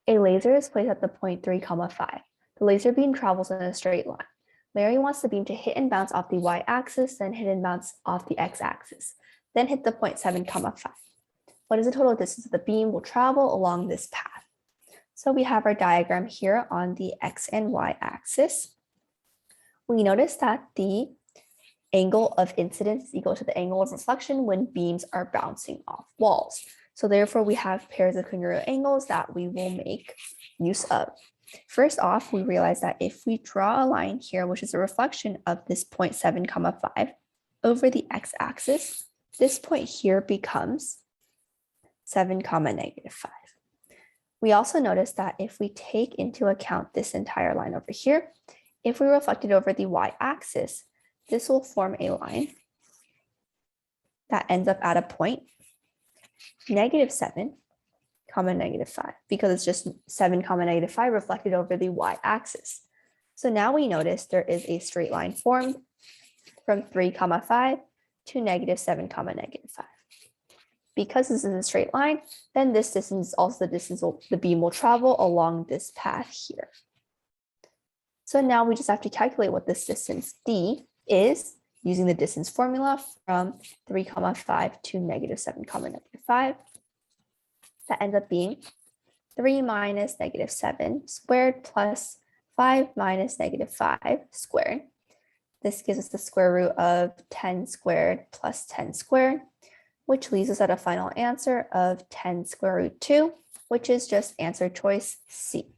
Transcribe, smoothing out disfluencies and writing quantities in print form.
A laser is placed at the point 3, 5. The laser beam travels in a straight line. Larry wants the beam to hit and bounce off the y-axis, then hit and bounce off the x-axis, then hit the point 7, 5. What is the total distance the beam will travel along this path? So we have our diagram here on the x and y axis. We notice that the angle of incidence is equal to the angle of reflection when beams are bouncing off walls. So therefore, we have pairs of congruent angles that we will make use of. First off, we realize that if we draw a line here, which is a reflection of this point 7, 5 over the x-axis, this point here becomes 7, -5. We also notice that if we take into account this entire line over here, if we reflect it over the y-axis, this will form a line that ends up at a point -7, -5, because it's just 7, -5 reflected over the y-axis. So now we notice there is a straight line formed from 3, 5 to -7, -5. Because this is a straight line, then this distance is also the distance the beam will travel along this path here. So now we just have to calculate what this distance d is using the distance formula from 3, 5 to -7, -5. That ends up being 3 minus -7 squared plus 5 minus -5 squared. This gives us the square root of 10 squared plus 10 squared, which leaves us at a final answer of 10 square root 2, which is just answer choice C.